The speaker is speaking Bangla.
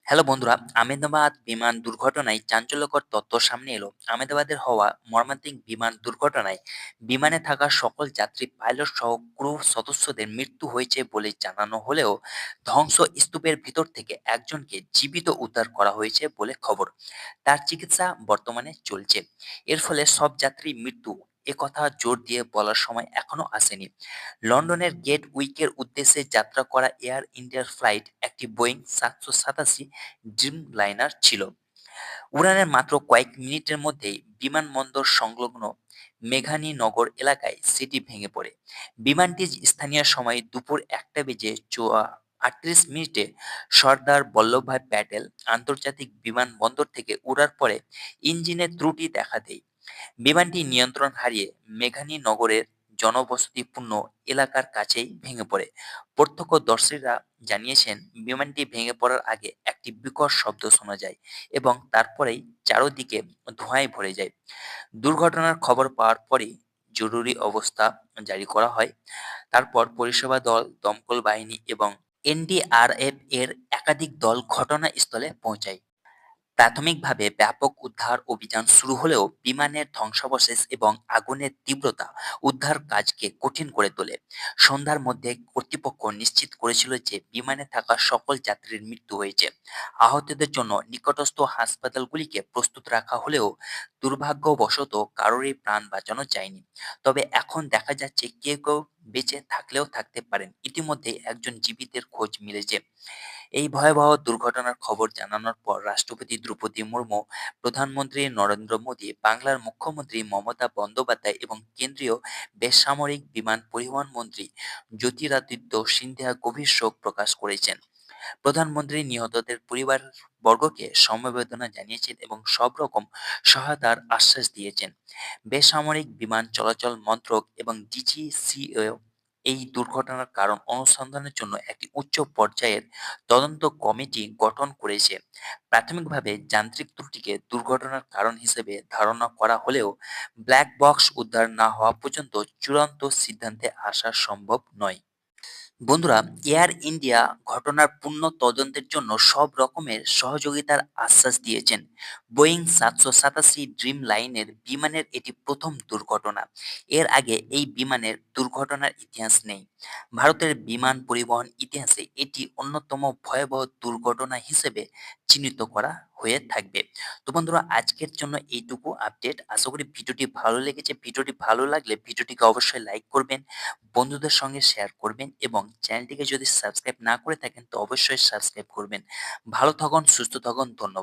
হ্যালো বন্ধুরা, আহমেদাবাদ বিমান দুর্ঘটনায় চাঞ্চল্যকর তথ্য সামনে এলো। আহমেদাবাদের হওয়া মর্মান্তিক বিমান দুর্ঘটনায় বিমানে থাকা সকল যাত্রী, পাইলট সহ ক্রু সদস্যদের মৃত্যু হয়েছে বলে জানানো হলেও ধ্বংসস্তূপের ভিতর থেকে একজনকে জীবিত উদ্ধার করা হয়েছে বলে খবর। তার চিকিৎসা বর্তমানে চলছে। এর ফলে সব যাত্রী মৃত্যু একথা জোর দিয়ে বলার সময় এখনো আসেনি। লন্ডনের গেট উইকের উদ্দেশ্যে যাত্রা করা এয়ার ইন্ডিয়ার ফ্লাইট একটি বোয়িং 787 ড্রিম লাইনার ছিল। উড়ানের মাত্র কয়েক মিনিটের মধ্যেই বিমানবন্দর সংলগ্ন মেঘানীনগর এলাকায় সেটি ভেঙে পড়ে। বিমানটি স্থানীয় সময় দুপুর 1:38 সর্দার বল্লভভাই প্যাটেল আন্তর্জাতিক বিমানবন্দর থেকে ওড়ার পরে ইঞ্জিনে ত্রুটি দেখা দেয়। বিমানটি নিয়ন্ত্রণ হারিয়ে মেঘানীনগরের জনবসতিপূর্ণ এলাকার কাছেই ভেঙে পড়ে। প্রত্যক্ষদর্শীরা জানিয়েছেন, বিমানটি ভেঙে পড়ার আগে একটি বিকট শব্দ শোনা যায় এবং তারপরেই চারদিকে ধোঁয়ায় ভরে যায়। দুর্ঘটনার খবর পাওয়ার পরেই জরুরি অবস্থা জারি করা হয়। তারপর পরিষেবা দল, দমকল বাহিনী এবং এনডিআরএফ এর একাধিক দল ঘটনাস্থলে পৌঁছায়। প্রাথমিকভাবে ব্যাপক উদ্ধার অভিযান শুরু হলেও বিমানের ধ্বংসাবশেষ এবং আগুনের তীব্রতা উদ্ধার কাজকে কঠিন করে তোলে। সন্ধ্যার মধ্যে কর্তৃপক্ষ নিশ্চিত করেছিল যে বিমানে থাকা সকল যাত্রীর মৃত্যু হয়েছে। আহতদের জন্য নিকটস্থ হাসপাতালগুলিকে প্রস্তুত রাখা হলেও দুর্ভাগ্যবশত কারোরই প্রাণ বাঁচানো যায়নি। তবে এখন দেখা যাচ্ছে কেউ কেউ বেঁচে থাকলেও থাকতে পারেন। ইতিমধ্যে একজন জীবিতের খোঁজ মিলেছে। এই ভয়াবহ দুর্ঘটনার খবর জানানোর পর রাষ্ট্রপতি দ্রৌপদী মুর্মু, প্রধানমন্ত্রী নরেন্দ্র মোদী, বাংলার মুখ্যমন্ত্রী মমতা বন্দ্যোপাধ্যায় এবং কেন্দ্রীয় বেসামরিক বিমান পরিবহন মন্ত্রী জ্যোতিরাদিত্য সিন্ধিয়া গভীর শোক প্রকাশ করেছেন। প্রধানমন্ত্রী নিহতদের পরিবারবর্গকে সমবেদনা জানিয়েছেন এবং সব রকম সহায়তার আশ্বাস দিয়েছেন। বেসামরিক বিমান চলাচল মন্ত্রক এবং ডিজিসিএ এই দুর্ঘটনার কারণ অনুসন্ধানের জন্য একটি উচ্চ পর্যায়ের তদন্ত কমিটি গঠন করেছে। প্রাথমিকভাবে যান্ত্রিক ত্রুটিকে দুর্ঘটনার কারণ হিসেবে ধারণা করা হলেও ব্ল্যাক বক্স উদ্ধার না হওয়া পর্যন্ত চূড়ান্ত সিদ্ধান্তে আসা সম্ভব নয়। বন্ধুরা, এয়ার ইন্ডিয়া ঘটনার পূর্ণ তদন্তের জন্য সব রকমের সহযোগিতার আশ্বাস দিয়েছেন। বোয়িং 787 ড্রিম লাইনের বিমানের এটি প্রথম দুর্ঘটনা। এর আগে এই বিমানের দুর্ঘটনার ইতিহাস নেই। ভারতের বিমান পরিবহন ইতিহাসে এটি অন্যতম ভয়াবহ দুর্ঘটনা হিসেবে চিহ্নিত করা হয়ে থাকবে। তো বন্ধুরা, আজকের জন্য এইটুকু আপডেট। আশা করি ভিডিওটি ভালো লেগেছে। ভিডিওটি ভালো লাগলে ভিডিওটিকে অবশ্যই লাইক করবেন, বন্ধুদের সঙ্গে শেয়ার করবেন এবং চ্যানেলটিকে যদি সাবস্ক্রাইব না করে থাকেন তো অবশ্যই সাবস্ক্রাইব করবেন। ভালো থাকুন, সুস্থ থাকুন। ধন্যবাদ।